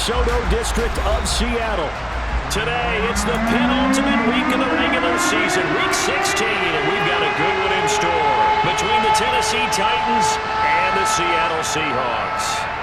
DeSoto district of Seattle. Today, it's the penultimate week of the regular season, week 16, and we've got a good one in store between the Tennessee Titans and the Seattle Seahawks.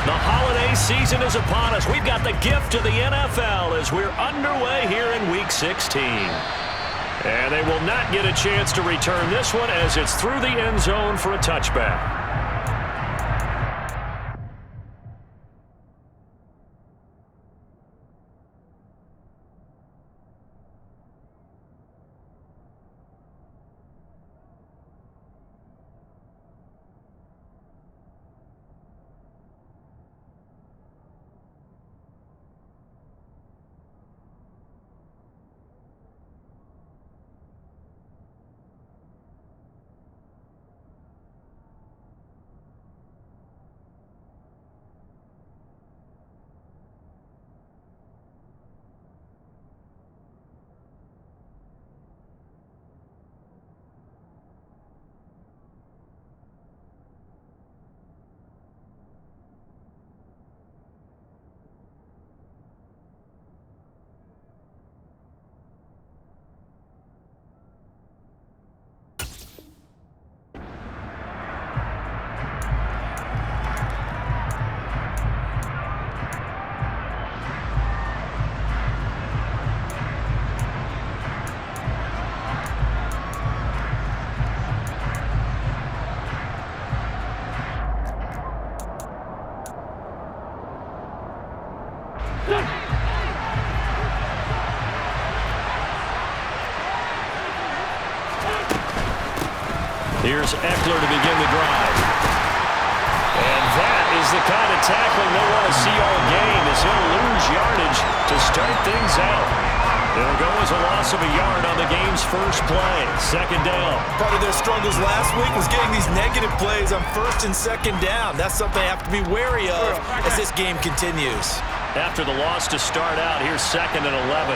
The holiday season is upon us. We've got the gift of the NFL as we're underway here in Week 16. And they will not get a chance to return this one as it's through the end zone for a touchback. Here's Eckler to begin the drive. And that is the kind of tackling they'll want to see all game as he'll lose yardage to start things out. It'll go as a loss of a yard on the game's first play. Second down. Part of their struggles last week was getting these negative plays on first and second down. That's something they have to be wary of as this game continues. After the loss to start out, here's 2nd and 11.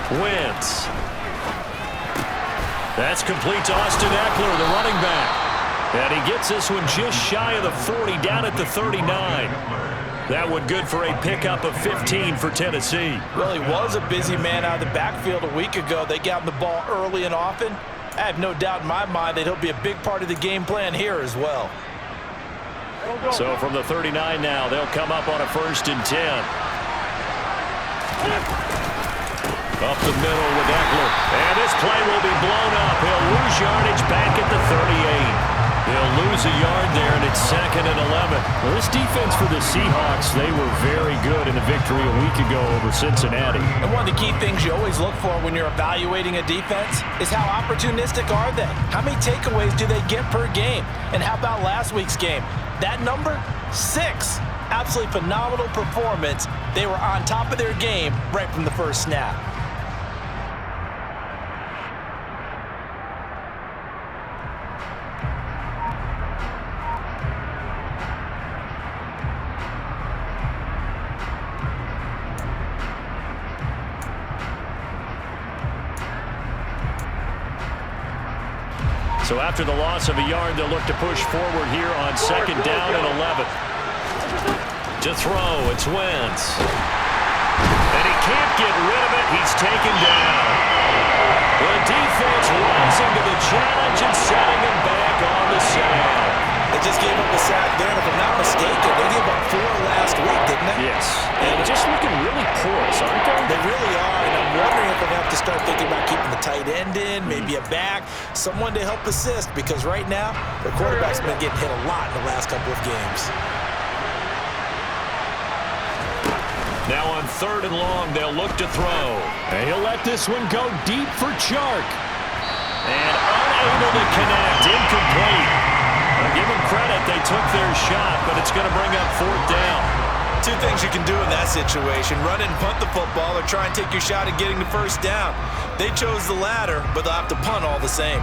Wentz. That's complete to Austin Eckler, the running back. And he gets this one just shy of the 40, down at the 39. That one good for a pickup of 15 for Tennessee. Well, he was a busy man out of the backfield a week ago. They got him the ball early and often. I have no doubt in my mind that he'll be a big part of the game plan here as well. So from the 39 now, they'll come up on a 1st and 10. Up the middle with Eckler. And this play will be blown up. He'll lose yardage back at the 38. He'll lose a yard there, and it's 2nd and 11. Well, this defense for the Seahawks, they were very good in the victory a week ago over Cincinnati. And one of the key things you always look for when you're evaluating a defense is how opportunistic are they? How many takeaways do they get per game? And how about last week's game? That number, 6. Absolutely phenomenal performance. They were on top of their game right from the first snap. So after the loss of a yard, they'll look to push forward here on 2nd down and 11. To throw, it's Wentz. And he can't get rid of it. He's taken down. The defense rising to the challenge and setting him back on the sack. They just gave up a sack there, and if I'm not mistaken, they gave up 4 last week, didn't they? Yes. And just looking really porous, aren't they? They really are, and I'm wondering if they're going to have to start thinking about keeping the tight end in, maybe a back, someone to help assist, because right now, their quarterback's been getting hit a lot in the last couple of games. Now on 3rd and long, they'll look to throw. And he'll let this one go deep for Chark. And unable to connect, incomplete. I'll give them credit, they took their shot, but it's going to bring up 4th down. 2 things you can do in that situation: run and punt the football, or try and take your shot at getting the 1st down. They chose the latter, but they'll have to punt all the same.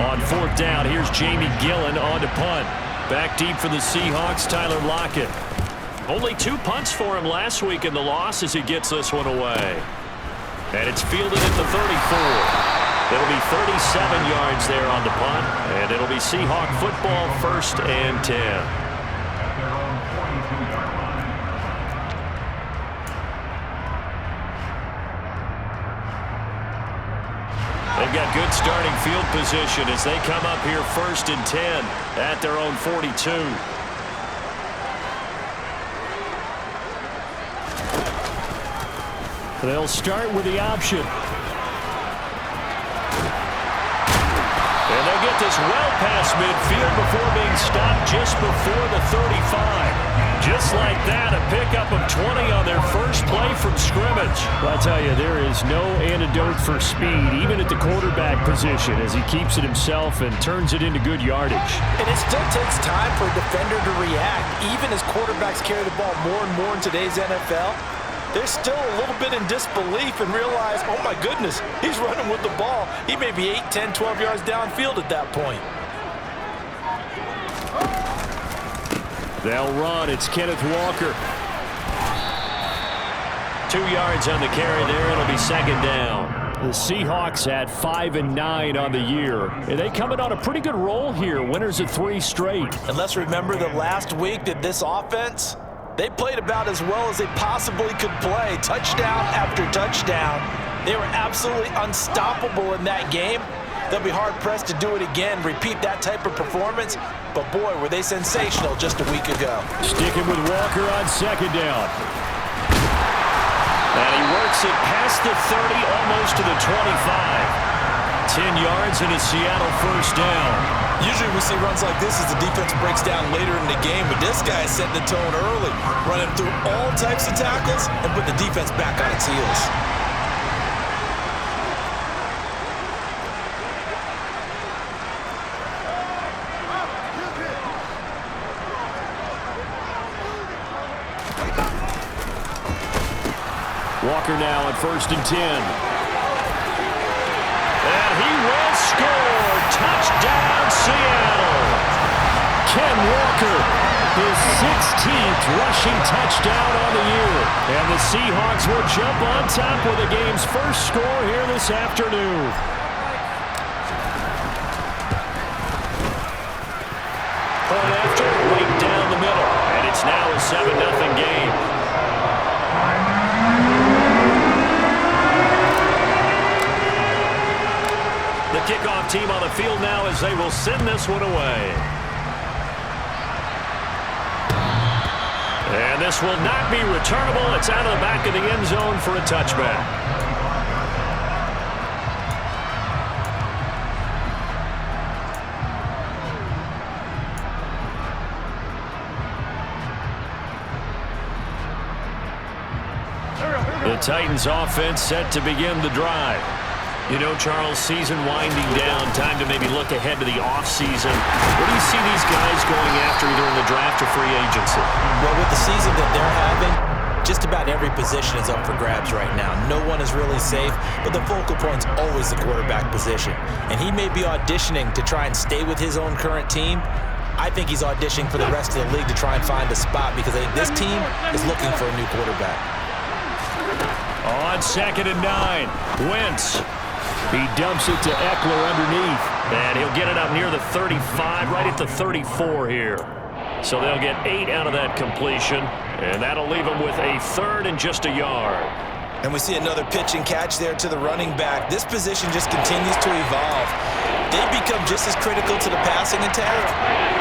On fourth down, here's Jamie Gillen on to punt. Back deep for the Seahawks, Tyler Lockett. Only 2 punts for him last week in the loss as he gets this one away. And it's fielded at the 34. It'll be 37 yards there on the punt, and it'll be Seahawk football, 1st and 10. They've got good starting field position as they come up here 1st and 10 at their own 42. They'll start with the option. And they'll get this well past midfield before being stopped just before the 35. Just like that, a pickup of 20 on their first play from scrimmage. Well, I tell you, there is no antidote for speed, even at the quarterback position, as he keeps it himself and turns it into good yardage. And it still takes time for a defender to react. Even as quarterbacks carry the ball more and more in today's NFL, they're still a little bit in disbelief and realize, oh my goodness, he's running with the ball. He may be 8, 10, 12 yards downfield at that point. They'll run. It's Kenneth Walker. 2 yards on the carry there. It'll be 2nd down. The Seahawks at 5-9 on the year. And they coming on a pretty good roll here. Winners of 3 straight. And let's remember that last week that this offense, they played about as well as they possibly could play. Touchdown after touchdown. They were absolutely unstoppable in that game. They'll be hard-pressed to do it again, repeat that type of performance. But, boy, were they sensational just a week ago. Sticking with Walker on 2nd down. And he works it past the 30, almost to the 25. 10 yards and a Seattle 1st down. Usually we see runs like this as the defense breaks down later in the game, but this guy is setting the tone early, running through all types of tackles and put the defense back on its heels. Walker now at 1st and 10. And he will score. Touchdown, Seattle. Ken Walker, his 16th rushing touchdown on the year. And the Seahawks will jump on top with the game's first score here this afternoon. Point after, right down the middle. And it's now a 7-0 game. The kickoff team on the field now as they will send this one away. And this will not be returnable. It's out of the back of the end zone for a touchback. The Titans offense set to begin the drive. You know, Charles, season winding down, time to maybe look ahead to the offseason. What do you see these guys going after either in the draft or free agency? Well, with the season that they're having, just about every position is up for grabs right now. No one is really safe, but the focal point's always the quarterback position. And he may be auditioning to try and stay with his own current team. I think he's auditioning for the rest of the league to try and find a spot because I think this team is looking for a new quarterback. On 2nd and 9, Wentz. He dumps it to Eckler underneath. And he'll get it up near the 35, right at the 34 here. So they'll get 8 out of that completion, and that'll leave them with a 3rd and just a yard. And we see another pitch and catch there to the running back. This position just continues to evolve. They become just as critical to the passing attack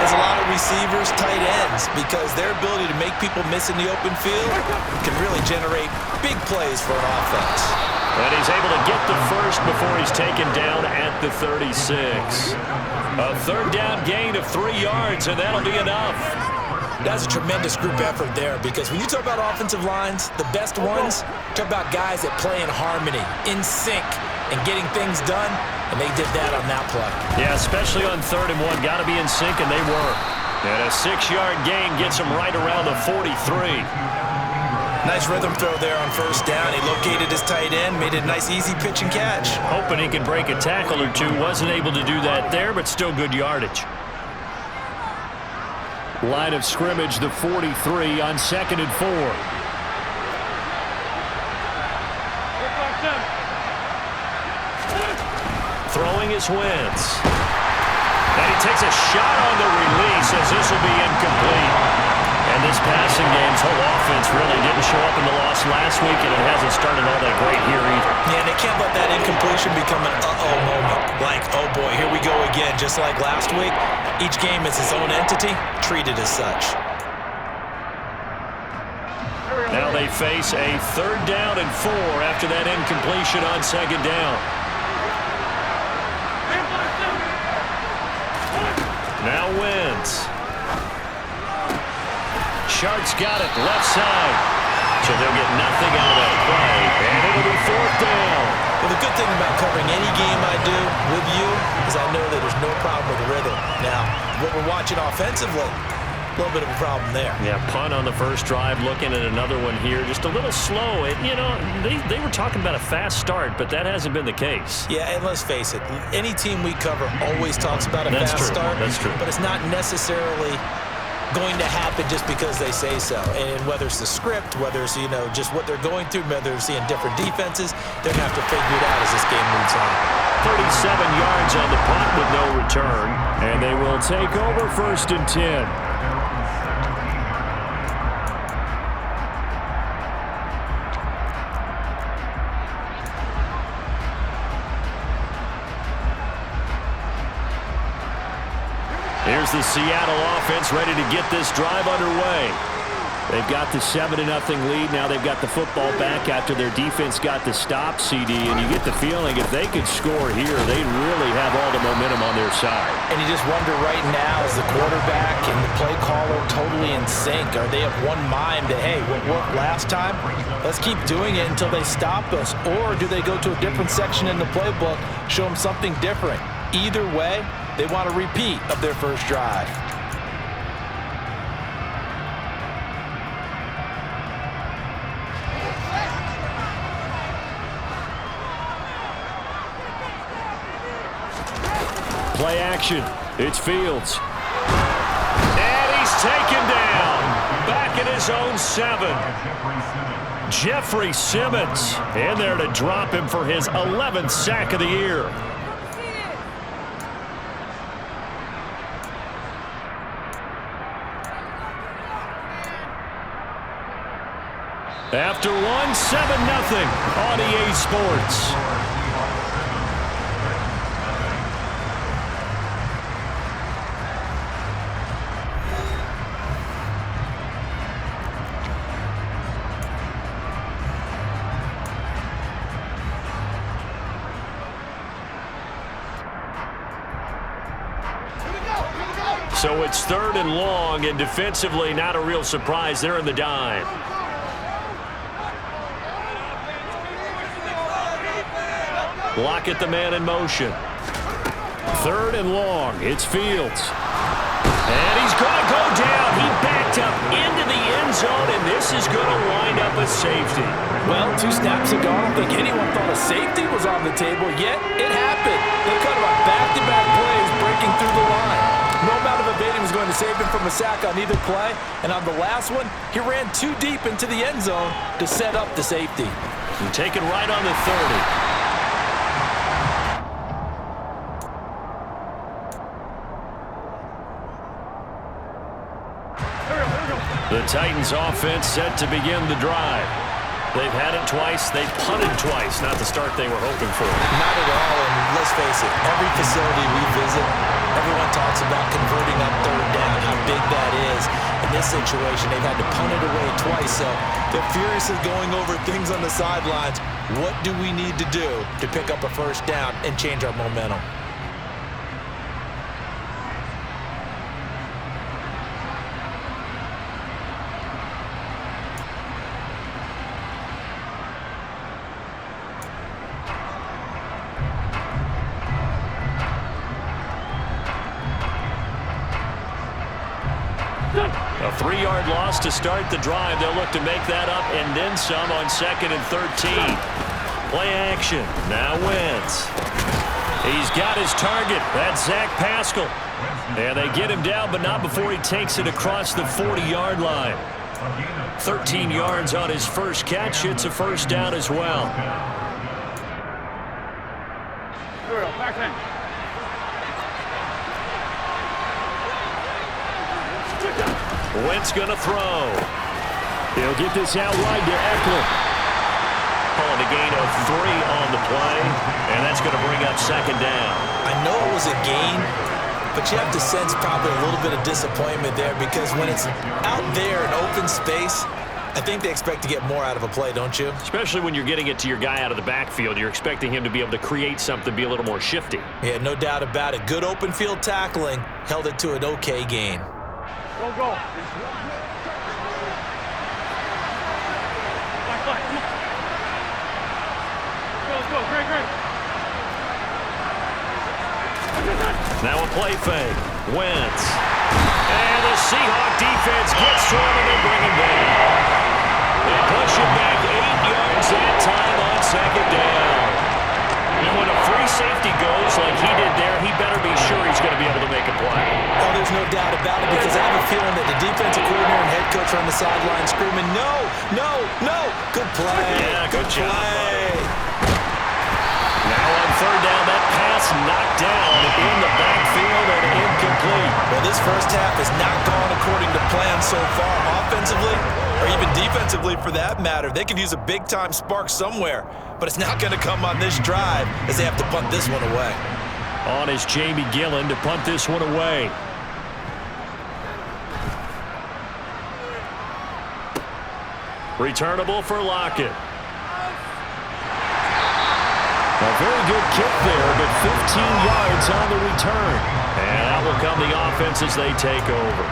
as a lot of receivers, tight ends, because their ability to make people miss in the open field can really generate big plays for an offense. And he's able to get the first before he's taken down at the 36. A 3rd down gain of 3 yards, and that'll be enough. That's a tremendous group effort there, because when you talk about offensive lines, the best ones, talk about guys that play in harmony, in sync, and getting things done, and they did that on that play. Yeah, especially on 3rd and 1. Got to be in sync, and they were. And a 6-yard gain gets them right around the 43. Nice rhythm throw there on first down. He located his tight end, made it a nice easy pitch and catch. Hoping he could break a tackle or two. Wasn't able to do that there, but still good yardage. Line of scrimmage, the 43 on 2nd and 4. Throwing is Wentz. And he takes a shot on the release as this will be incomplete. And this passing game's whole offense really didn't show up in the loss last week, and it hasn't started all that great here either. Yeah, and they can't let that incompletion become an uh-oh moment. Like, oh boy, here we go again, just like last week. Each game is its own entity, treated as such. Now they face a 3rd down and 4 after that incompletion on 2nd down. Now Wentz. Shark's got it, left side. So they'll get nothing out of that play. And it'll be 4th down. Well, the good thing about covering any game I do with you is I know that there's no problem with the rhythm. Now, what we're watching offensively, a little bit of a problem there. Yeah, punt on the first drive, looking at another one here. Just a little slow. You know, they were talking about a fast start, but that hasn't been the case. Yeah, and let's face it, any team we cover always talks about a fast start. That's true. But it's not necessarily going to happen just because they say so. And whether it's the script, whether it's, you know, just what they're going through, whether they're seeing different defenses, they're going to have to figure it out as this game moves on. 37 yards on the punt with no return. And they will take over 1st and 10. Here's the Seattle offense ready to get this drive underway. They've got the 7-0 lead. Now they've got the football back after their defense got the stop, CD. And you get the feeling if they could score here, they'd really have all the momentum on their side. And you just wonder right now, is the quarterback and the play caller totally in sync? Are they of one mind that, hey, what worked last time, let's keep doing it until they stop us? Or do they go to a different section in the playbook, show them something different? Either way, they want a repeat of their first drive. Play action. It's Fields. And he's taken down. Back at his own 7. Jeffrey Simmons in there to drop him for his 11th sack of the year. After one, 7-0 on EA Sports. So it's 3rd and long, and defensively not a real surprise. They're in the dime. Lockett the man in motion. 3rd and long. It's Fields. And he's going to go down. He backed up into the end zone, and this is going to wind up a safety. Well, 2 snaps ago, I don't think anyone thought a safety was on the table, yet it happened. They cut him on back-to-back plays, breaking through the line. No amount of evading was going to save him from a sack on either play, and on the last one, he ran too deep into the end zone to set up the safety. And taken right on the 30. The Titans offense set to begin the drive. They've had it twice. They've punted twice. Not the start they were hoping for. Not at all, and let's face it, every facility we visit, everyone talks about converting on 3rd down, how big that is. In this situation, they've had to punt it away twice, so they're furiously going over things on the sidelines. What do we need to do to pick up a 1st down and change our momentum? A 3-yard loss to start the drive. They'll look to make that up and then some on 2nd and 13. Play action. Now Wentz. He's got his target. That's Zach Pascal. And they get him down, but not before he takes it across the 40-yard line. 13 yards on his first catch. It's a first down as well. Wentz going to throw. He'll get this out wide to Eckler. Calling a gain of 3 on the play, and that's going to bring up 2nd down. I know it was a gain, but you have to sense probably a little bit of disappointment there because when it's out there in open space, I think they expect to get more out of a play, don't you? Especially when you're getting it to your guy out of the backfield. You're expecting him to be able to create something, be a little more shifty. Yeah, no doubt about it. Good open field tackling held it to an okay gain. Go. Let's go. Great. Now a play fake. Wentz. And the Seahawks defense gets to him and they bring him down. They push him back 8 yards that time on 2nd down. And when a free safety goes like he did there, he better be sure he's going to be able to make a play. Oh, there's no doubt about it because I have a feeling that the defensive coordinator and head coach are on the sideline screaming, no. Good play. Yeah, good job. Play. Now on 3rd down, that pass knocked down in the backfield and incomplete. Well, this first half has not gone according to plan so far offensively or even defensively for that matter. They could use a big-time spark somewhere, but it's not going to come on this drive as they have to punt this one away. On is Jamie Gillen to punt this one away. Returnable for Lockett. A very good kick there, but 15 yards on the return. And out will come the offense as they take over.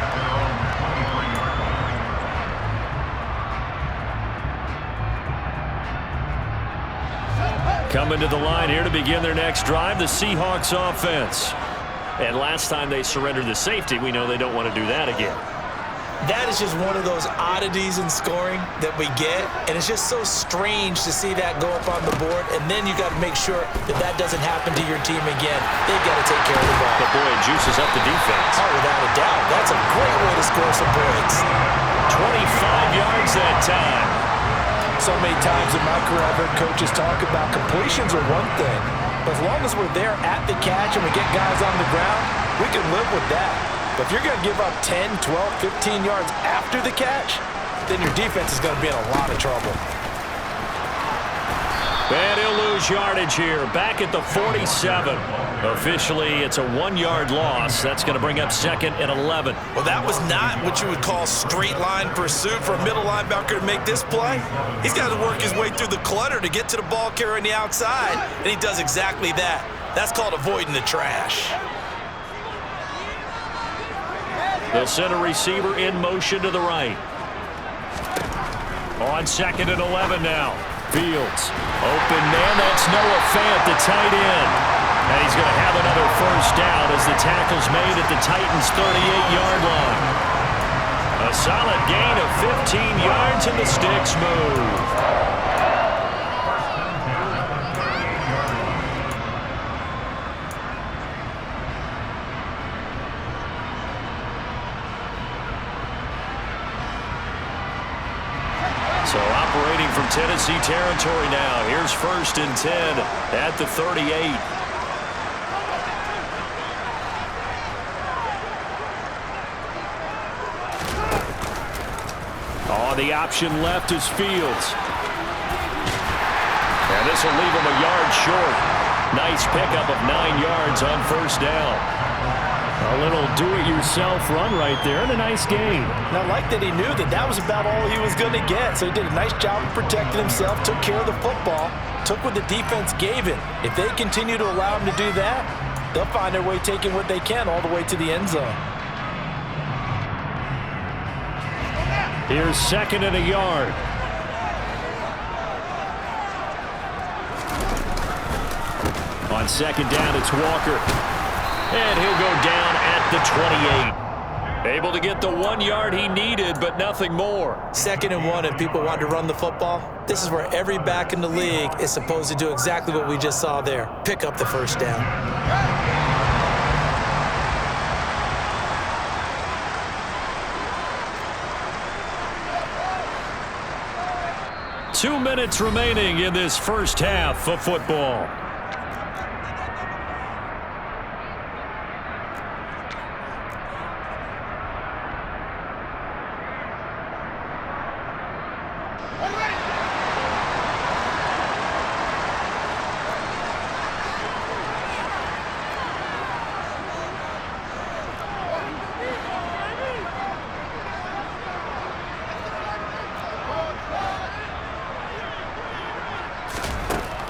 Coming to the line here to begin their next drive, the Seahawks offense. And last time they surrendered the safety, we know they don't want to do that again. That is just one of those oddities in scoring that we get, and it's just so strange to see that go up on the board, and then you got to make sure that that doesn't happen to your team again. They've got to take care of the ball. But boy, it juices up the defense. Oh, without a doubt. That's a great way to score some points. 25 yards that time. So many times in my career, I've heard coaches talk about completions are one thing, but as long as we're there at the catch and we get guys on the ground, we can live with that. But if you're going to give up 10, 12, 15 yards after the catch, then your defense is going to be in a lot of trouble. And he'll lose yardage here. Back at the 47. Officially, it's a 1-yard loss. That's going to bring up 2nd and 11. Well, that was not what you would call straight line pursuit for a middle linebacker to make this play. He's got to work his way through the clutter to get to the ball carrier on the outside, and he does exactly that. That's called avoiding the trash. They'll send a receiver in motion to the right. On 2nd and 11 now. Fields. Open man. That's Noah Fant, the tight end. And he's going to have another first down as the tackle's made at the Titans' 38-yard line. A solid gain of 15 yards and the sticks move. So operating from Tennessee territory now. Here's 1st and 10 at the 38. Oh, the option left is Fields. And this will leave him a yard short. Nice pickup of 9 yards on 1st down. A little do-it-yourself run right there and a nice gain. Now, I like that he knew that that was about all he was going to get, so he did a nice job of protecting himself, took care of the football, took what the defense gave him. If they continue to allow him to do that, they'll find their way taking what they can all the way to the end zone. Here's 2nd and a yard. On 2nd down, it's Walker. And he'll go down at the 28. Able to get the 1 yard he needed, but nothing more. 2nd and 1, and people want to run the football. This is where every back in the league is supposed to do exactly what we just saw there. Pick up the first down. 2 minutes remaining in this first half of football.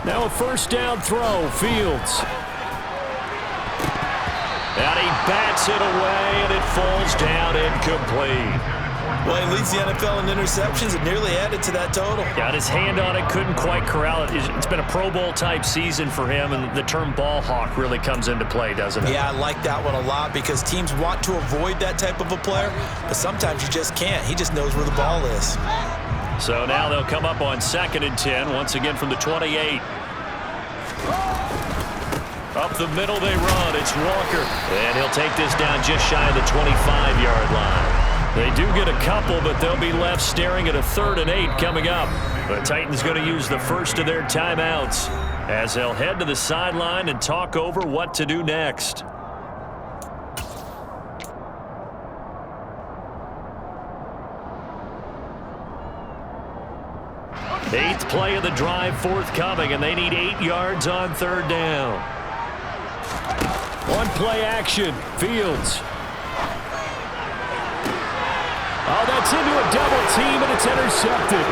Now a first down throw, Fields. And he bats it away, and it falls down incomplete. Well, he leads the NFL in interceptions and nearly added to that total. Got his hand on it, couldn't quite corral it. It's been a Pro Bowl-type season for him, and the term ball hawk really comes into play, doesn't it? Yeah, I like that one a lot because teams want to avoid that type of a player, but sometimes you just can't. He just knows where the ball is. So now they'll come up on 2nd and 10, once again from the 28. Up the middle they run. It's Walker. And he'll take this down just shy of the 25-yard line. They do get a couple, but they'll be left staring at a 3rd and 8 coming up. The Titans going to use the first of their timeouts as they'll head to the sideline and talk over what to do next. Eighth play of the drive forthcoming, and they need 8 yards on 3rd down. One play action. Fields. Oh, that's into a double team, and it's intercepted.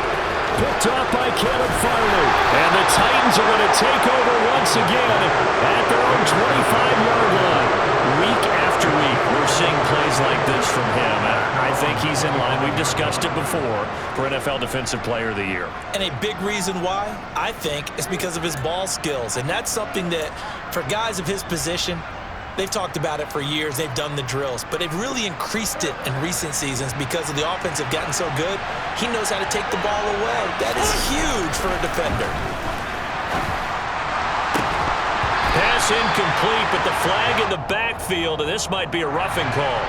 Picked off by Caleb Farley. And the Titans are going to take over once again at their own 25-yard line. Week after week, we're seeing plays like this from him. I think he's in line. We've discussed it before for NFL Defensive Player of the Year. And a big reason why, I think, is because of his ball skills. And that's something that, for guys of his position, they've talked about it for years. They've done the drills. But they've really increased it in recent seasons because of the offense have gotten so good. He knows how to take the ball away. That is huge for a defender. Pass incomplete, but the flag in the backfield, and this might be a roughing call.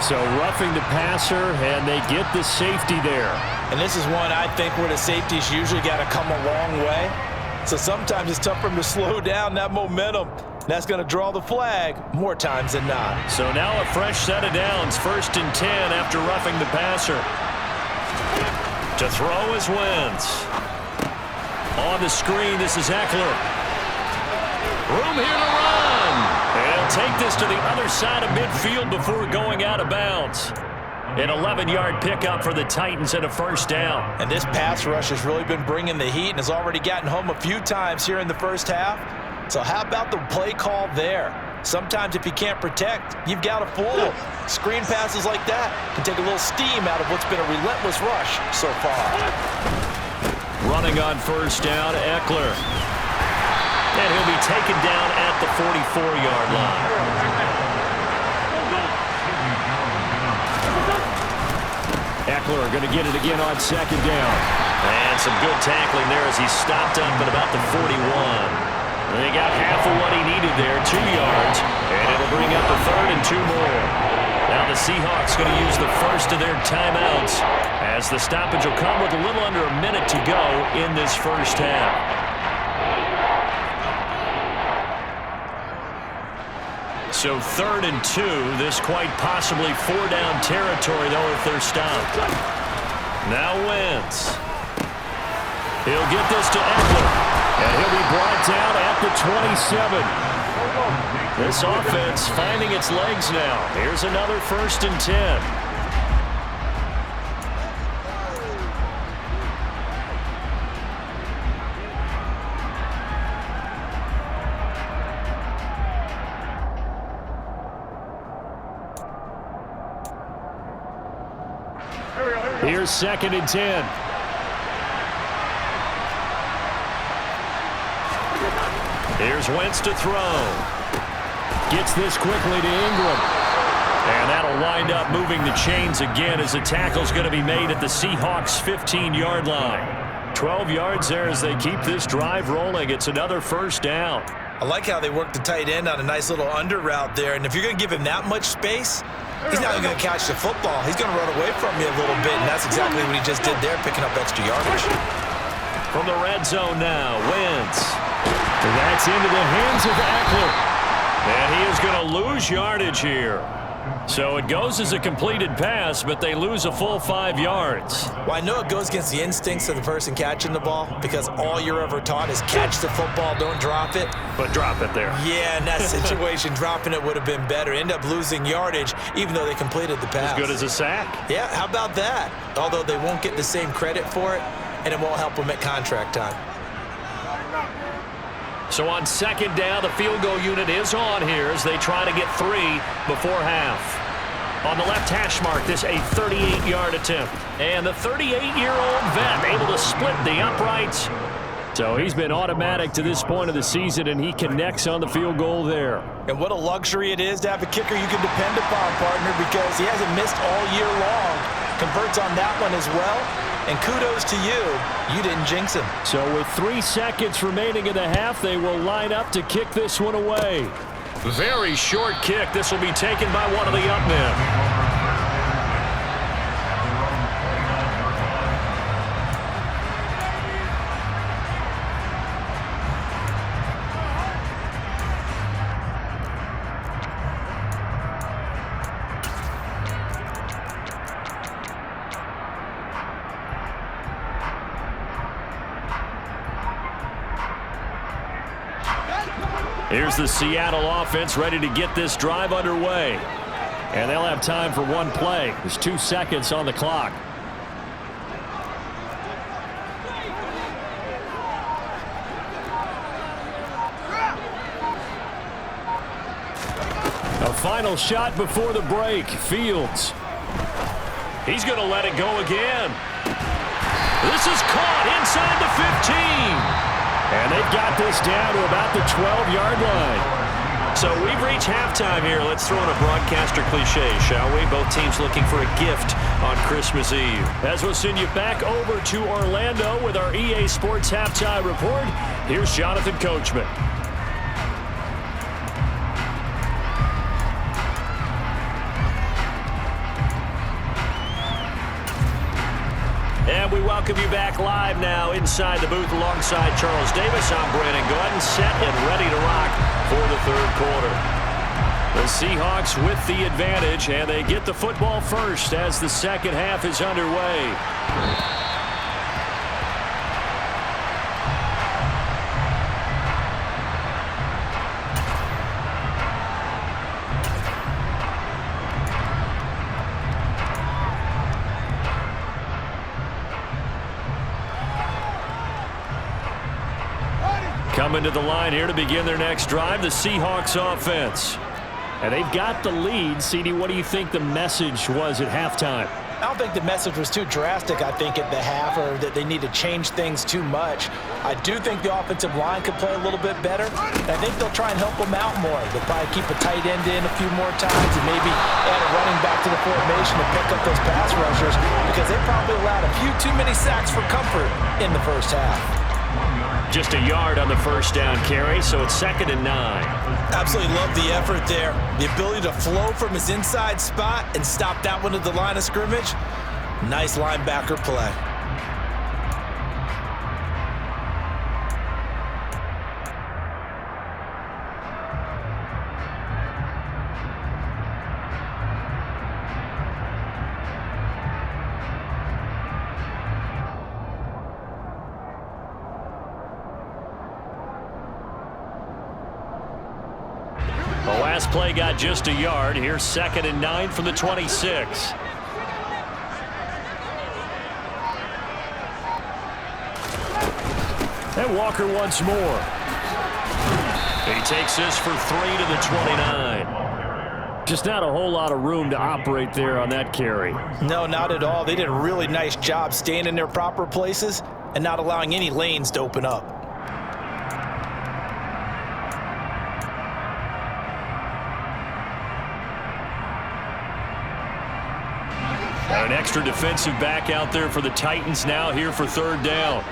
So roughing the passer, and they get the safety there. And this is one, I think, where the safeties usually got to come a long way. So sometimes it's tough for him to slow down that momentum. That's going to draw the flag more times than not. So now a fresh set of downs. 1st and 10 after roughing the passer. To throw is Wentz. On the screen, this is Eckler. Room here to run. And he'll take this to the other side of midfield before going out of bounds. An 11-yard pickup for the Titans and a first down. And this pass rush has really been bringing the heat and has already gotten home a few times here in the first half. So how about the play call there? Sometimes if you can't protect, you've got to fool them. Screen passes like that can take a little steam out of what's been a relentless rush so far. Running on first down, Eckler. And he'll be taken down at the 44-yard line. Eckler going to get it again on 2nd down. And some good tackling there as he stopped up at about the 41. They got half of what he needed there, 2 yards, and it'll bring up a 3rd and 2 more. Now the Seahawks going to use the first of their timeouts as the stoppage will come with a little under a minute to go in this first half. So 3rd and 2, this quite possibly 4-down territory, though, if they're stopped. Now Wentz. He'll get this to Eckler. And he'll be brought down at the 27. This offense finding its legs now. Here's another 1st and 10. Here's 2nd and 10. Here's Wentz to throw. Gets this quickly to Ingram. And that'll wind up moving the chains again as the tackle's going to be made at the Seahawks' 15-yard line. 12 yards there as they keep this drive rolling. It's another first down. I like how they work the tight end on a nice little under route there. And if you're going to give him that much space, he's not going to catch the football. He's going to run away from you a little bit, and that's exactly what he just did there, picking up extra yardage. From the red zone now, Wentz. That's into the hands of Eckler. And he is going to lose yardage here. So it goes as a completed pass, but they lose a full 5 yards. Well, I know it goes against the instincts of the person catching the ball because all you're ever taught is catch the football, don't drop it. But drop it there. Yeah, in that situation, dropping it would have been better. End up losing yardage, even though they completed the pass. As good as a sack. Yeah, how about that? Although they won't get the same credit for it, and it won't help them at contract time. So on second down, the field goal unit is on here as they try to get 3 before half. On the left hash mark, this a 38-yard attempt. And the 38-year-old vet able to split the uprights. So he's been automatic to this point of the season, and he connects on the field goal there. And what a luxury it is to have a kicker you can depend upon, partner, because he hasn't missed all year long. Converts on that one as well. And kudos to you. You didn't jinx him. So with 3 seconds remaining in the half, they will line up to kick this one away. Very short kick. This will be taken by one of the up men. Here's the Seattle offense ready to get this drive underway. And they'll have time for one play. There's 2 seconds on the clock. A final shot before the break. Fields. He's going to let it go again. This is caught inside the 15. And they've got this down to about the 12-yard line. So we've reached halftime here. Let's throw in a broadcaster cliche, shall we? Both teams looking for a gift on Christmas Eve. As we'll send you back over to Orlando with our EA Sports Halftime Report, here's Jonathan Coachman. And we welcome you back live now inside the booth alongside Charles Davis. I'm Brandon Gordon, set and ready to rock for the third quarter. The Seahawks with the advantage, and they get the football first as the second half is underway. Coming to the line here to begin their next drive, the Seahawks offense. And they've got the lead. CD, what do you think the message was at halftime? I don't think the message was too drastic, I think, at the half, or that they need to change things too much. I do think the offensive line could play a little bit better. And I think they'll try and help them out more. They'll probably keep a tight end in a few more times and maybe add a running back to the formation to pick up those pass rushers because they probably allowed a few too many sacks for comfort in the first half. Just a yard on the first down carry, so it's 2nd and 9. Absolutely love the effort there. The ability to flow from his inside spot and stop that one at the line of scrimmage. Nice linebacker play. The last play got just a yard. Here's 2nd and 9 from the 26. And Walker once more. He takes this for 3 to the 29. Just not a whole lot of room to operate there on that carry. No, not at all. They did a really nice job staying in their proper places and not allowing any lanes to open up. An extra defensive back out there for the Titans now here for third down.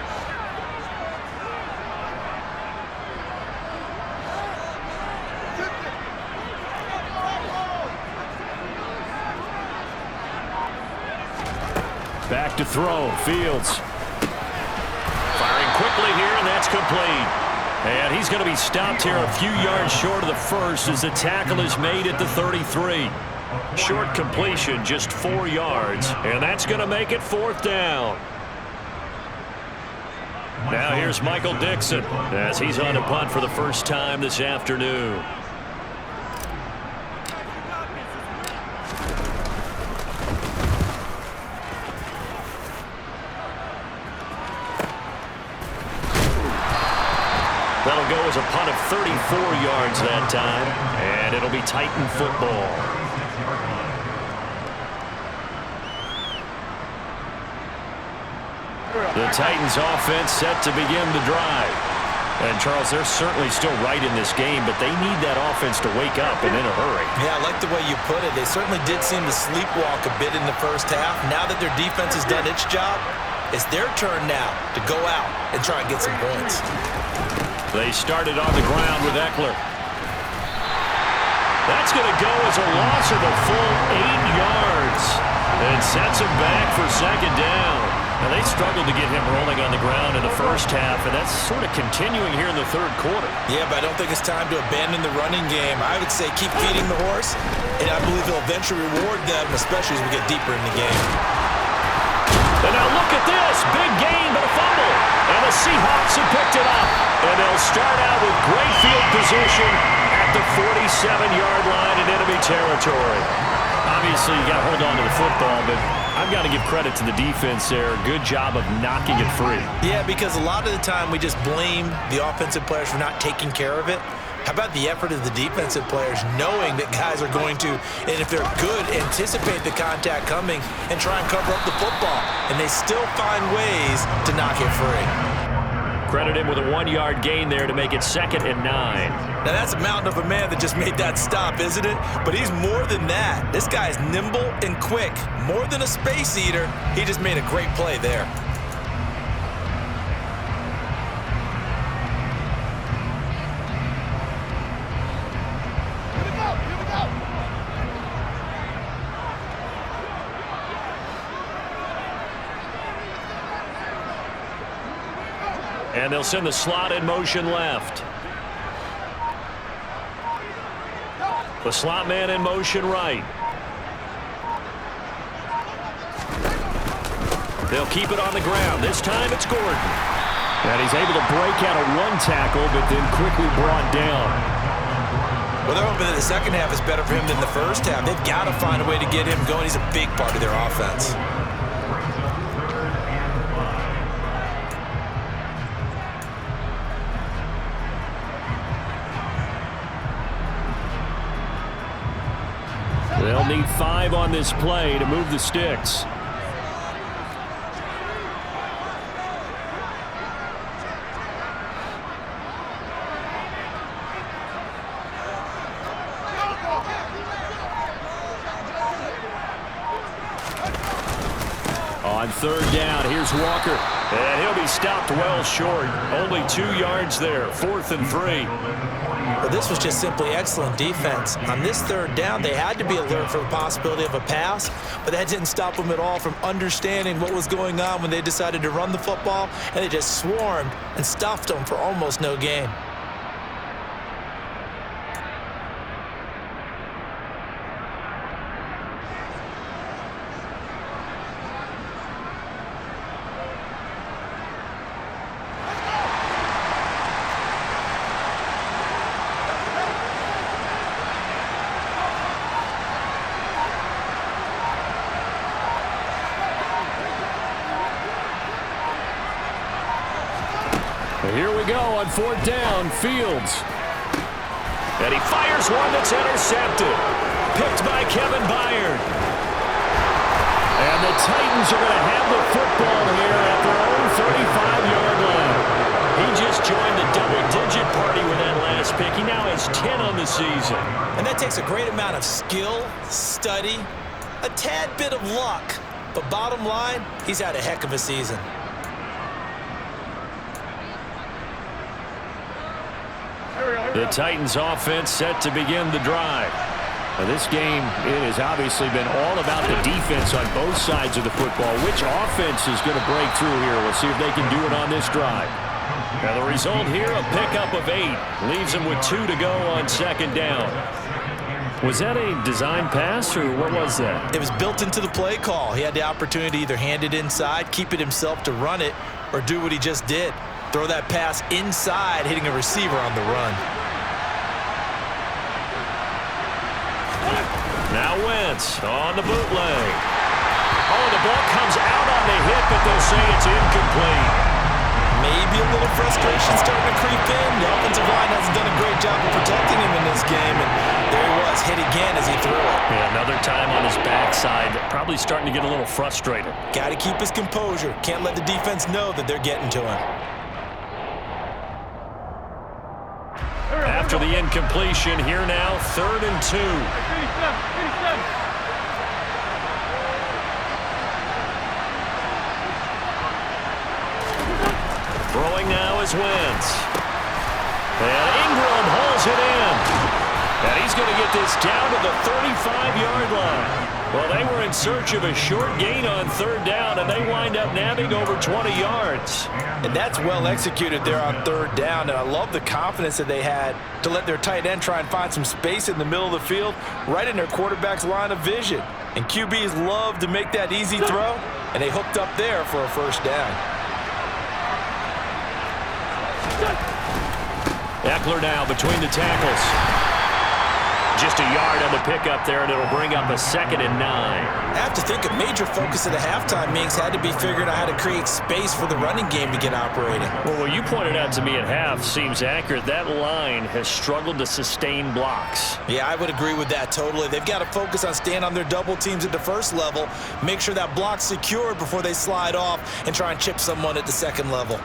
Back to throw. Fields. Firing quickly here, and that's complete. And he's going to be stopped here a few yards short of the first as the tackle is made at the 33. Short completion, just 4 yards, and that's going to make it fourth down. Now here's Michael Dixon as he's on to punt for the first time this afternoon. That'll go as a punt of 34 yards that time, and it'll be Titan football. The Titans offense set to begin the drive. And, Charles, they're certainly still right in this game, but they need that offense to wake up and in a hurry. Yeah, I like the way you put it. They certainly did seem to sleepwalk a bit in the first half. Now that their defense has done its job, it's their turn now to go out and try and get some points. They started on the ground with Eckler. That's going to go as a loss of a full 8 yards and sets him back for second down. Now, they struggled to get him rolling on the ground in the first half, and that's sort of continuing here in the third quarter. Yeah, but I don't think it's time to abandon the running game. I would say keep feeding the horse, and I believe he'll eventually reward them, especially as we get deeper in the game. And now look at this. Big gain, but a fumble. And the Seahawks have picked it up. And they'll start out with great field position at the 47-yard line in enemy territory. Obviously, you got to hold on to the football, but I've got to give credit to the defense there. Good job of knocking it free. Yeah, because a lot of the time we just blame the offensive players for not taking care of it. How about the effort of the defensive players knowing that guys are going to, and if they're good, anticipate the contact coming and try and cover up the football. And they still find ways to knock it free. Credit him with a 1-yard gain there to make it 2nd and 9. Now that's a mountain of a man that just made that stop, isn't it? But he's more than that. This guy's nimble and quick. More than a space eater, he just made a great play there. And they'll send the slot in motion left. The slot man in motion right. They'll keep it on the ground. This time it's Gordon. And he's able to break out of one tackle, but then quickly brought down. Well, they're hoping that the second half is better for him than the first half. They've got to find a way to get him going. He's a big part of their offense. They'll need 5 on this play to move the sticks. On third down, here's Walker. And he'll be stopped well short. Only 2 yards there. 4th and 3. Well, this was just simply excellent defense. On this third down, they had to be alert for the possibility of a pass, but that didn't stop them at all from understanding what was going on when they decided to run the football, and they just swarmed and stuffed them for almost no gain. Here we go on 4th down, Fields. And he fires one that's intercepted. Picked by Kevin Byard. And the Titans are going to have the football here at their own 35-yard line. He just joined the double-digit party with that last pick. He now has 10 on the season. And that takes a great amount of skill, study, a tad bit of luck, But bottom line, he's had a heck of a season. The Titans offense set to begin the drive. Now, this game, it has obviously been all about the defense on both sides of the football. Which offense is going to break through here? We'll see if they can do it on this drive. Now the result here, a pickup of 8. Leaves them with 2 to go on second down. Was that a design pass, or what was that? It was built into the play call. He had the opportunity to either hand it inside, keep it himself to run it, or do what he just did. Throw that pass inside, hitting a receiver on the run. Now Wentz on the bootleg. Oh, the ball comes out on the hit, but they'll say it's incomplete. Maybe a little frustration starting to creep in. The offensive line hasn't done a great job of protecting him in this game, and there he was, hit again as he threw it. Yeah, another time on his backside, probably starting to get a little frustrated. Got to keep his composure. Can't let the defense know that they're getting to him. After the incompletion, here now, 3rd and 2. Throwing now is Wentz. And Ingram hauls it in. And he's going to get this down to the 35-yard line. Well, they were in search of a short gain on 3rd down, and they wind up nabbing over 20 yards. And that's well executed there on 3rd down, and I love the confidence that they had to let their tight end try and find some space in the middle of the field, right in their quarterback's line of vision. And QBs love to make that easy throw, and they hooked up there for a 1st down. Eckler now between the tackles. Just a yard on the pickup there, and it'll bring up a 2nd and 9. I have to think a major focus of the halftime meetings had to be figuring out how to create space for the running game to get operating. Well, what you pointed out to me at half seems accurate. That line has struggled to sustain blocks. Yeah, I would agree with that totally. They've got to focus on staying on their double teams at the first level, make sure that block's secured before they slide off and try and chip someone at the second level.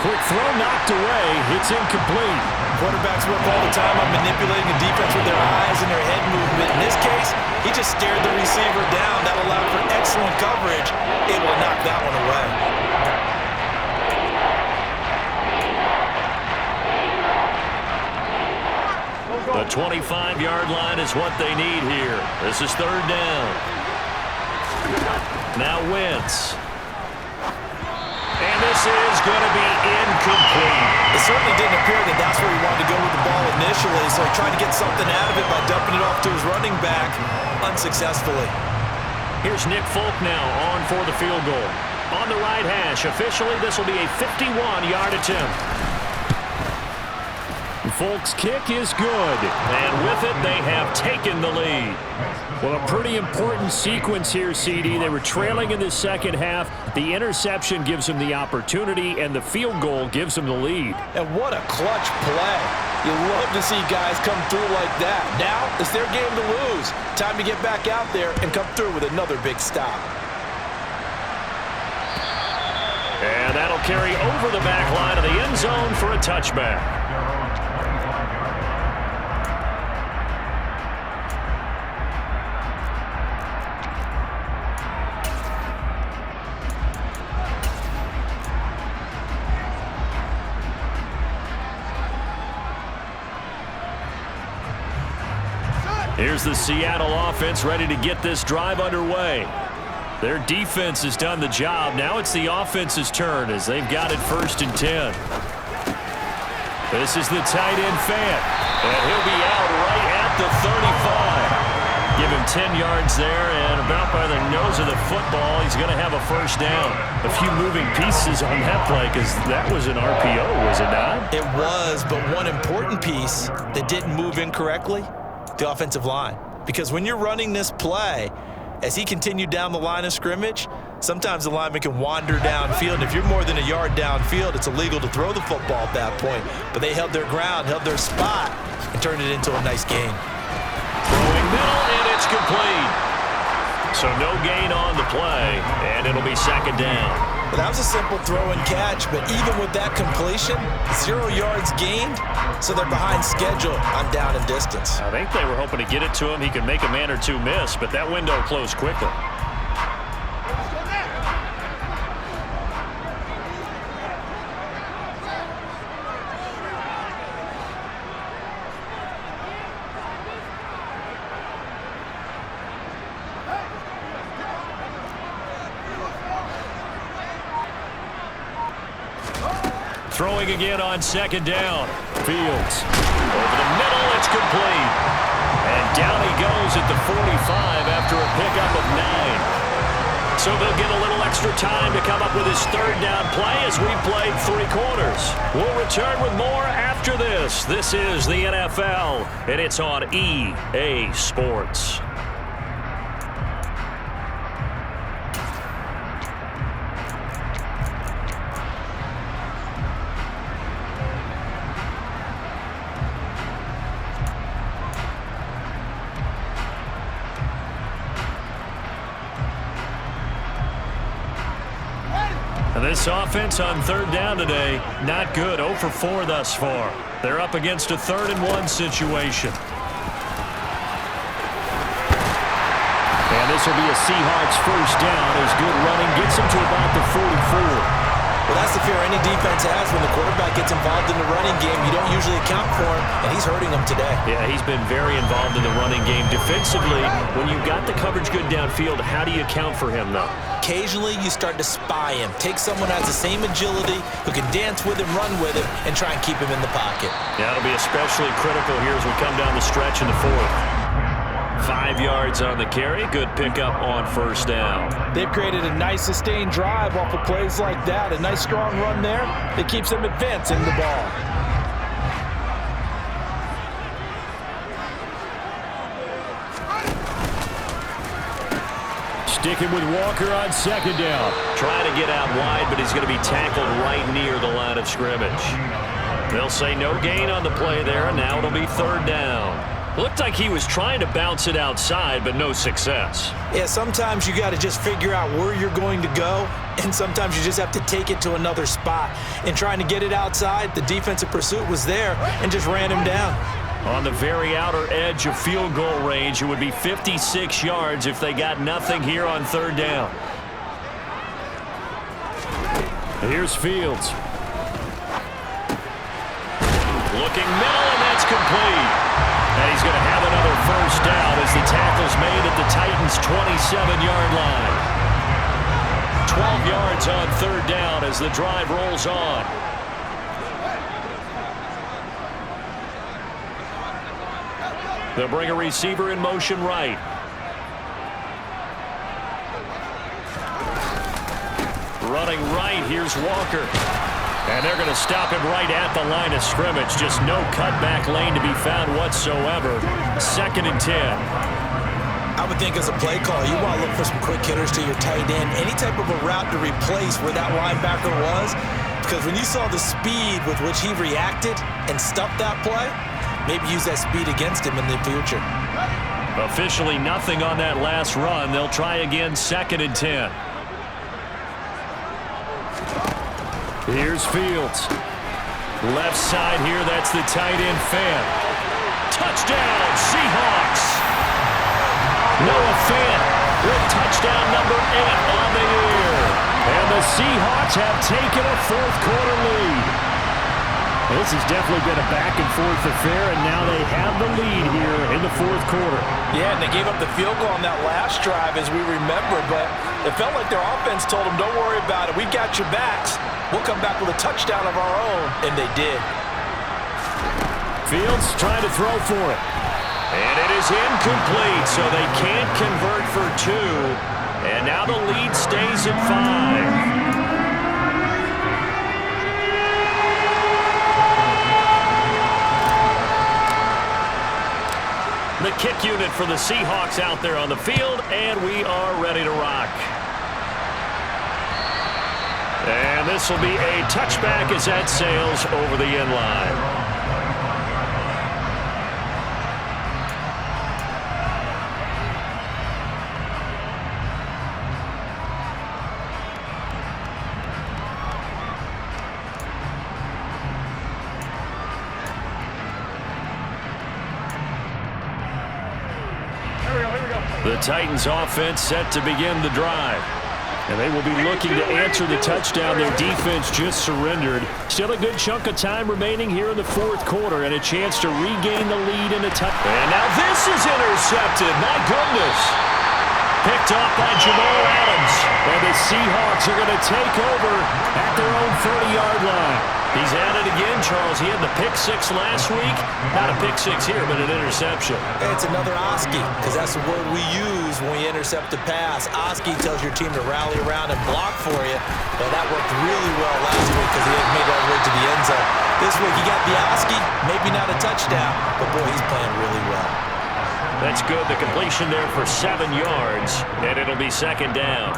Quick throw knocked away. It's incomplete. Quarterbacks work all the time on manipulating the defense with their eyes and their head movement. In this case, he just stared the receiver down. That allowed for excellent coverage, able to knock that one away. The 25-yard line is what they need here. This is 3rd down. Now Wentz. And this is going to be incomplete. It certainly didn't appear that that's where he wanted to go with the ball initially, so he tried to get something out of it by dumping it off to his running back unsuccessfully. Here's Nick Folk now on for the field goal. On the right hash, officially this will be a 51-yard attempt. Folk's kick is good, and with it they have taken the lead. Well, a pretty important sequence here, CD. They were trailing in the second half. The interception gives them the opportunity, and the field goal gives them the lead. And what a clutch play. You love to see guys come through like that. Now it's their game to lose. Time to get back out there and come through with another big stop. And that'll carry over the back line of the end zone for a touchback. Here's the Seattle offense ready to get this drive underway. Their defense has done the job. Now it's the offense's turn as they've got it 1st and 10. This is the tight end Fant, and he'll be out right at the 35. Give him 10 yards there, and about by the nose of the football, he's going to have a 1st down. A few moving pieces on that play because that was an RPO, was it not? It was, but one important piece that didn't move incorrectly, the offensive line. Because when you're running this play, as he continued down the line of scrimmage, sometimes the lineman can wander downfield. And if you're more than a yard downfield, it's illegal to throw the football at that point. But they held their ground, held their spot, and turned it into a nice gain. Throwing middle, and it's complete. So no gain on the play, and it'll be second down. Well, that was a simple throw and catch, but even with that completion, 0 yards gained, so they're behind schedule on down and distance. I think they were hoping to get it to him. He could make a man or two miss, but that window closed quickly. Throwing again on second down. Fields. Over the middle, it's complete. And down he goes at the 45 after a pickup of 9. So they'll get a little extra time to come up with his third down play as we played 3 quarters. We'll return with more after this. This is the NFL, and it's on EA Sports. This offense on third down today, not good. 0 for 4 thus far. They're up against a 3rd and 1 situation. And this will be a Seahawks first down as good running gets them to about the 44. Well, that's the fear any defense has when the quarterback gets involved in the running game. You don't usually account for him, and he's hurting them today. Yeah, he's been very involved in the running game. Defensively, when you've got the coverage good downfield, how do you account for him, though? Occasionally, you start to spy him. Take someone who has the same agility, who can dance with him, run with him, and try and keep him in the pocket. Yeah, it'll be especially critical here as we come down the stretch in the 4th. 5 yards on the carry. Good pickup on first down. They've created a nice sustained drive off of plays like that. A nice strong run there that keeps them advancing the ball. Sticking with Walker on second down. Trying to get out wide, but he's going to be tackled right near the line of scrimmage. They'll say no gain on the play there, and now it'll be 3rd down. Looked like he was trying to bounce it outside, but no success. Yeah, sometimes you got to just figure out where you're going to go, and sometimes you just have to take it to another spot. In trying to get it outside, the defensive pursuit was there and just ran him down. On the very outer edge of field goal range, it would be 56 yards if they got nothing here on 3rd down. Here's Fields. Looking middle, and that's complete. And he's going to have another first down as the tackle's made at the Titans' 27-yard line. 12 yards on 3rd down as the drive rolls on. They'll bring a receiver in motion right. Running right, here's Walker. And they're going to stop him right at the line of scrimmage. Just no cutback lane to be found whatsoever. 2nd and 10. I would think as a play call, you want to look for some quick hitters to your tight end. Any type of a route to replace where that linebacker was. Because when you saw the speed with which he reacted and stuffed that play, maybe use that speed against him in the future. Officially nothing on that last run. They'll try again 2nd and 10. Here's Fields. Left side here, that's the tight end Fant. Touchdown, Seahawks! Noah Fant with touchdown number 8 on the year. And the Seahawks have taken a 4th quarter lead. This has definitely been a back-and-forth affair, and now they have the lead here in the 4th quarter. Yeah, and they gave up the field goal on that last drive, as we remember, but it felt like their offense told them, don't worry about it, we got your backs. We'll come back with a touchdown of our own, and they did. Fields trying to throw for it. And it is incomplete, so they can't convert for 2. And now the lead stays at 5. The kick unit for the Seahawks out there on the field, and we are ready to rock. And this will be a touchback as that sails over the end line. The Titans offense set to begin the drive. And they will be looking to answer the touchdown their defense just surrendered. Still a good chunk of time remaining here in the fourth quarter and a chance to regain the lead in a touchdown. And now this is intercepted. My goodness. Picked off by Jamal Adams. And the Seahawks are going to take over at their own 30-yard line. He's at it again, Charles. He had the pick six last week. Not a pick six here, but an interception. It's another Oski, because that's the word we use when we intercept a pass. Oski tells your team to rally around and block for you. Well, that worked really well last week because he had made it all the way to the end zone. This week he got the Oski, maybe not a touchdown, but boy, he's playing really well. That's good. The completion there for 7 yards, and it'll be second down.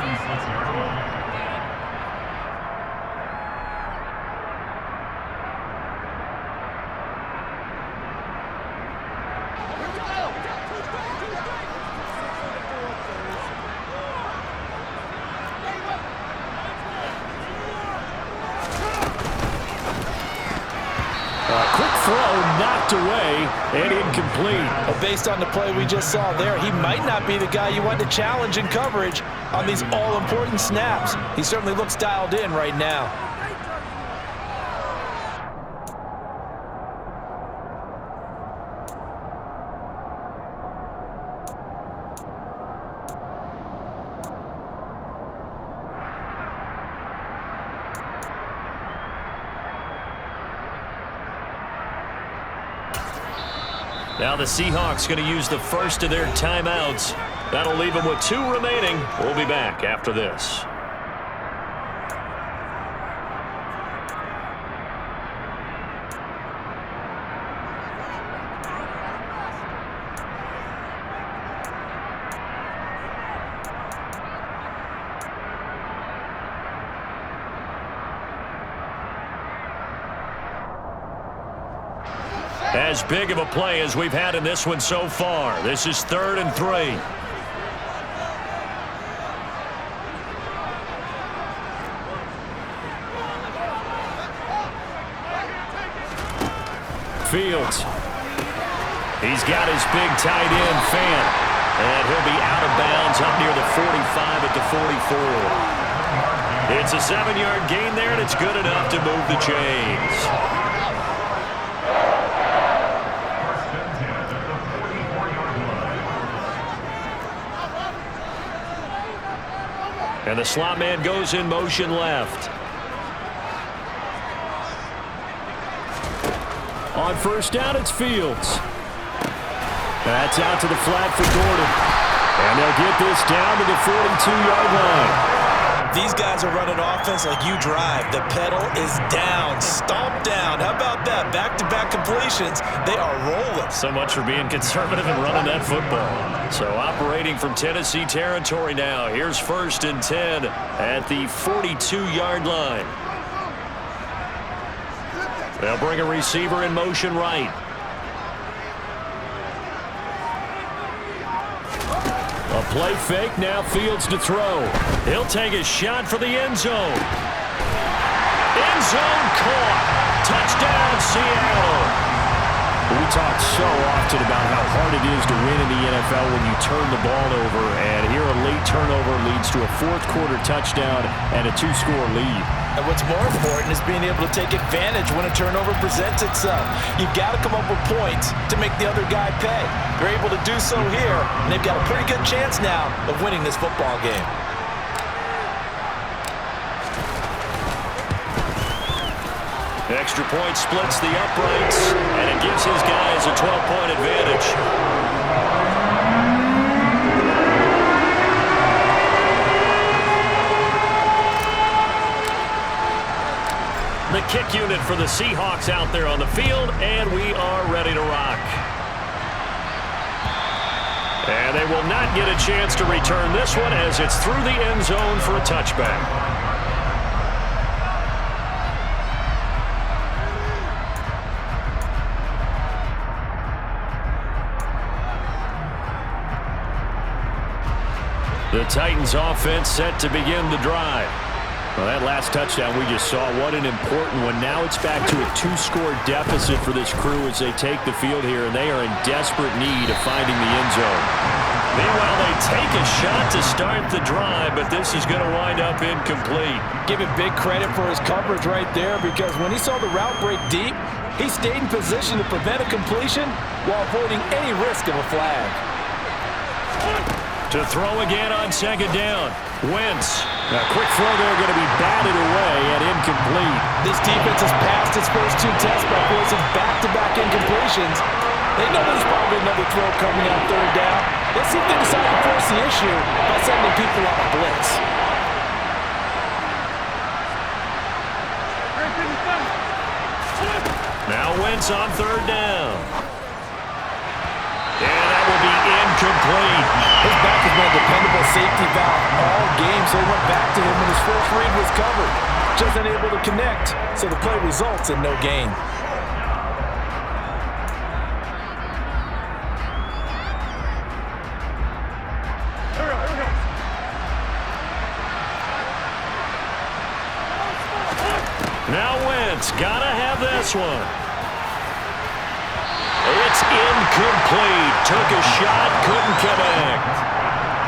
Away and incomplete. But based on the play we just saw there, he might not be the guy you want to challenge in coverage on these all-important snaps. He certainly looks dialed in right now. Now the Seahawks going to use the first of their timeouts. That'll leave them with 2 remaining. We'll be back after this. As big of a play as we've had in this one so far. This is 3rd and 3. Fields. He's got his big tight end, Fan. And he'll be out of bounds up near the 45 at the 44. It's a 7-yard gain there, and it's good enough to move the chains. And the slot man goes in motion left. On first down, it's Fields. That's out to the flat for Gordon. And they'll get this down to the 42-yard line. These guys are running offense like you drive. The pedal is down, stomp down. How about that? Back-to-back completions. They are rolling. So much for being conservative and running that football. So operating from Tennessee territory now. Here's 1st and 10 at the 42-yard line. They'll bring a receiver in motion right. A play fake, now Fields to throw. He'll take a shot for the end zone. End zone caught. Touchdown, Seattle. We talk so often about how hard it is to win in the NFL when you turn the ball over, and here a late turnover leads to a 4th quarter touchdown and a 2-score lead. And what's more important is being able to take advantage when a turnover presents itself. You've got to come up with points to make the other guy pay. They're able to do so here, and they've got a pretty good chance now of winning this football game. Extra point splits the uprights, and it gives his guys a 12-point advantage. The kick unit for the Seahawks out there on the field, and we are ready to rock. And they will not get a chance to return this one as it's through the end zone for a touchback. The Titans offense set to begin the drive. Well, that last touchdown we just saw, what an important one. Now it's back to a 2-score deficit for this crew as they take the field here, and they are in desperate need of finding the end zone. Meanwhile, they They take a shot to start the drive, but this is going to wind up incomplete. Give him big credit for his coverage right there, because when he saw the route break deep, he stayed in position to prevent a completion while avoiding any risk of a flag. To throw again on second down. Wentz. A quick throw there going to be batted away and incomplete. This defense has passed its first two tests by forcing back-to-back incompletions. They know there's probably another throw coming on third down. Let's see if they decide to force the issue by sending people on a blitz. Now Wentz on third down. And that will be incomplete. His back has been a dependable safety valve all game, so he went back to him when his first read was covered. Just unable to connect, so the play results in no gain. Now Wentz, gotta have this one. It's incomplete. Took a shot, couldn't connect.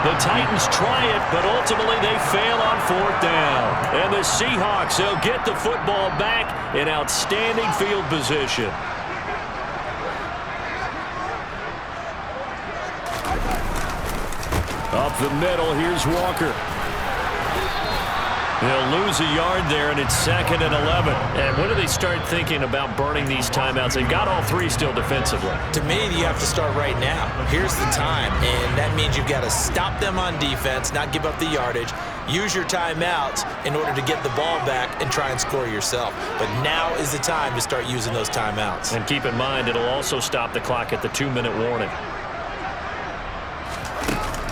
The Titans try it, but ultimately they fail on fourth down. And the Seahawks, they'll get the football back in outstanding field position. Up the middle, here's Walker. They'll lose a yard there, and it's 2nd and 11. And when do they start thinking about burning these timeouts? They've got all three still defensively. To me, you have to start right now. Here's the time, and that means you've got to stop them on defense, not give up the yardage, use your timeouts in order to get the ball back and try and score yourself. But now is the time to start using those timeouts. And keep in mind, it'll also stop the clock at the 2-minute warning.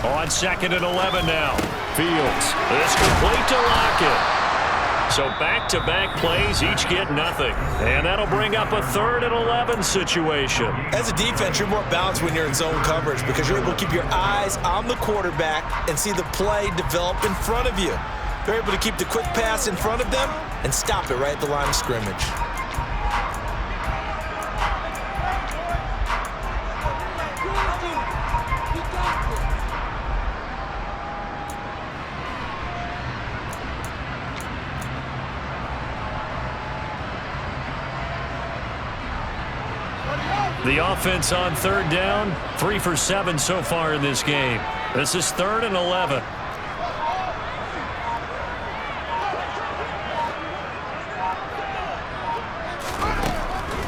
On 2nd and 11 now. Fields. It's complete to Lockett. So back-to-back plays, each get nothing. And that'll bring up a 3rd and 11 situation. As a defense, you're more balanced when you're in zone coverage because you're able to keep your eyes on the quarterback and see the play develop in front of you. You're able to keep the quick pass in front of them and stop it right at the line of scrimmage. The offense on 3rd down, 3 for 7 so far in this game. This is 3rd and 11.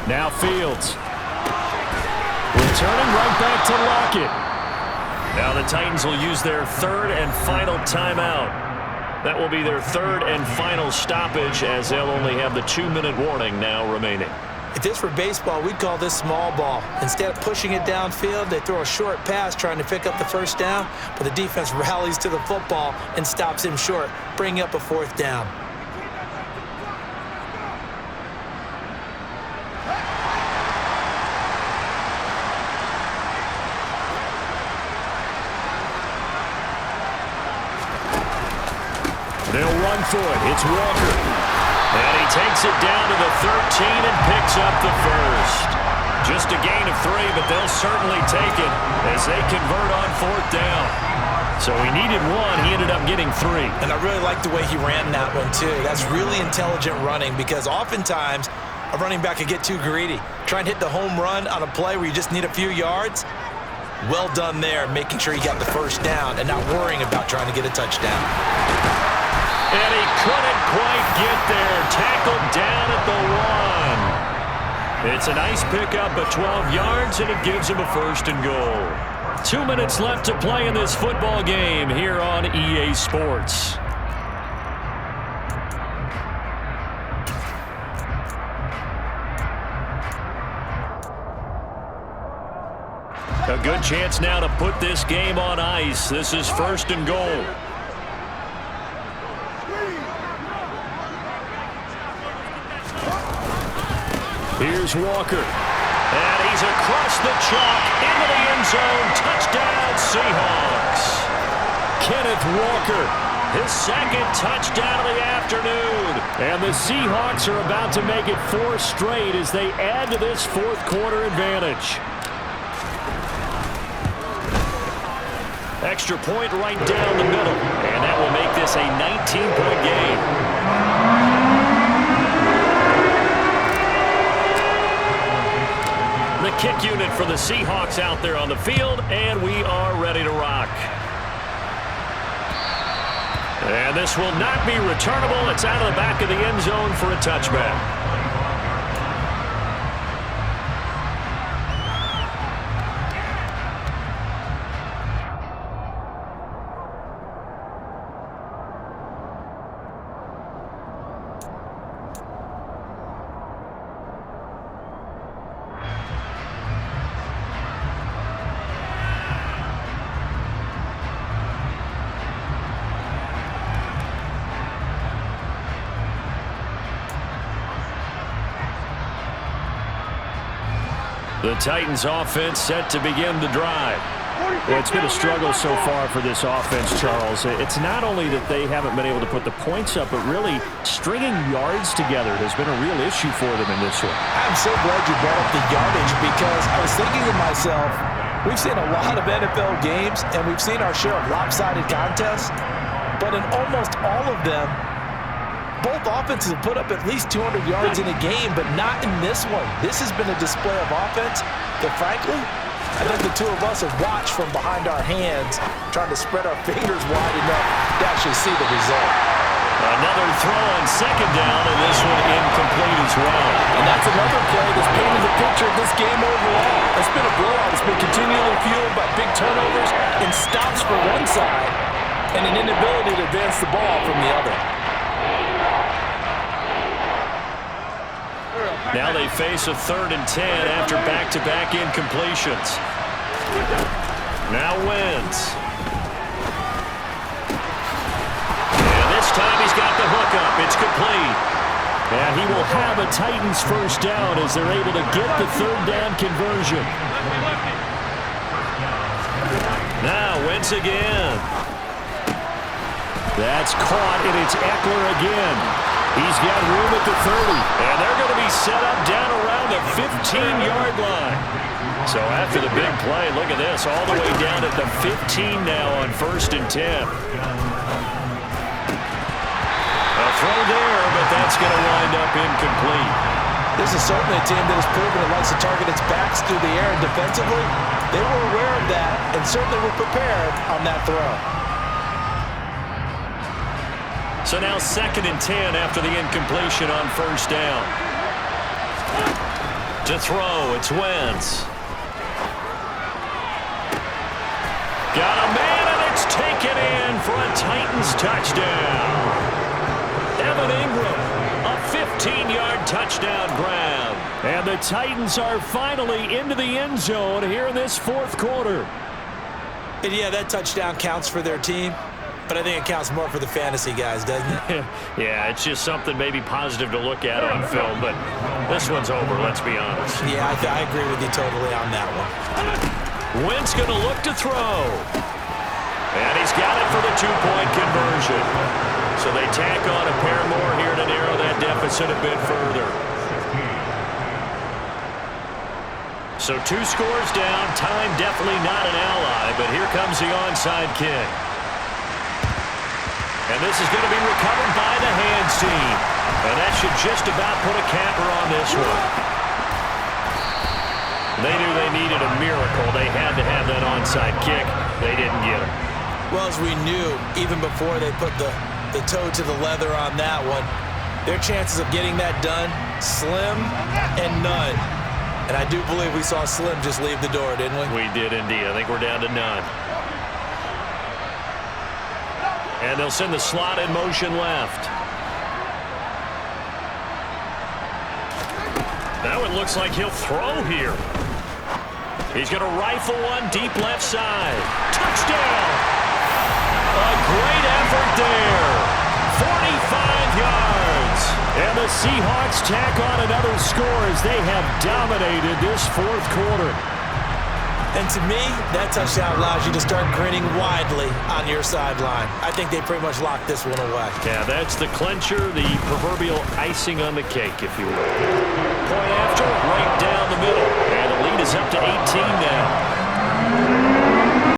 Now Fields. Returning right back to Lockett. Now the Titans will use their 3rd and final timeout. That will be their 3rd and final stoppage, as they'll only have the 2-minute warning now remaining. If this were baseball, we'd call this small ball. Instead of pushing it downfield, they throw a short pass trying to pick up the first down, but the defense rallies to the football and stops him short, bringing up a 4th down. They'll run for it. It's Walker. And he takes it down to the 13 and picks up the first. Just a gain of 3, but they'll certainly take it as they convert on 4th down. So he needed 1. He ended up getting 3. And I really like the way he ran that one, too. That's really intelligent running because oftentimes a running back could get too greedy. Try and hit the home run on a play where you just need a few yards. Well done there, making sure he got the first down and not worrying about trying to get a touchdown. And he couldn't quite get there. Tackled down at the 1. It's a nice pickup of 12 yards, and it gives him a 1st and goal. 2 minutes left to play in this football game here on EA Sports. A good chance now to put this game on ice. This is 1st and goal. Here's Walker. And he's across the chalk into the end zone. Touchdown, Seahawks. Kenneth Walker, his 2nd touchdown of the afternoon. And the Seahawks are about to make it 4 straight as they add to this 4th quarter advantage. Extra point right down the middle. And that will make this a 19-point game. The kick unit for the Seahawks out there on the field, and we are ready to rock. And this will not be returnable. It's out of the back of the end zone for a touchback. The Titans offense set to begin the drive. Well, it's been a struggle so far for this offense, Charles. It's not only that they haven't been able to put the points up, but really stringing yards together has been a real issue for them in this one. I'm so glad you brought up the yardage because I was thinking to myself, we've seen a lot of NFL games and we've seen our share of lopsided contests, but in almost all of them, both offenses have put up at least 200 yards in a game, but not in this one. This has been a display of offense that, frankly, I think the two of us have watched from behind our hands, trying to spread our fingers wide enough to actually see the result. Another throw on second down, and this one incomplete as well. And that's another play that's painted the picture of this game overall. It's been a blowout. It's been continually fueled by big turnovers and stops for one side and an inability to advance the ball from the other. Now they face a 3rd and 10 after back-to-back incompletions. Now Wentz. And this time he's got the hook up. It's complete. And he will have a Titans first down as they're able to get the 3rd down conversion. Now Wentz again. That's caught, and it's Eckler again. He's got room at the 30, and they're going to be set up down around the 15-yard line. So after the big play, look at this, all the way down at the 15 now on 1st and 10. A throw there, but that's going to wind up incomplete. This is certainly a team that has proven it likes to target its backs through the air, and defensively, they were aware of that and certainly were prepared on that throw. So now 2nd and 10 after the incompletion on 1st down. To throw, it's Wentz. Got a man, and it's taken in for a Titans touchdown. Evan Ingram, a 15-yard touchdown grab. And the Titans are finally into the end zone here in this 4th quarter. And yeah, that touchdown counts for their team. But I think it counts more for the fantasy guys, doesn't it? Yeah, it's just something maybe positive to look at on film, but this one's over, let's be honest. Yeah, I agree with you totally on that one. Wentz going to look to throw. And he's got it for the 2-point conversion. So they tack on a pair more here to narrow that deficit a bit further. So 2 scores down, time definitely not an ally, but here comes the onside kick. And this is going to be recovered by the hands team. And that should just about put a capper on this one. They knew they needed a miracle. They had to have that onside kick. They didn't get it. Well, as we knew, even before they put the toe to the leather on that one, their chances of getting that done, slim and none. And I do believe we saw Slim just leave the door, didn't we? We did indeed. I think we're down to none. And they'll send the slot in motion left. Now it looks like he'll throw here. He's going to rifle one deep left side. Touchdown! A great effort there. 45 yards. And the Seahawks tack on another score as they have dominated this 4th quarter. And to me, that touchdown allows you to start grinning widely on your sideline. I think they pretty much locked this one away. Yeah, that's the clincher, the proverbial icing on the cake, if you will. Point after, right down the middle. And the lead is up to 18 now.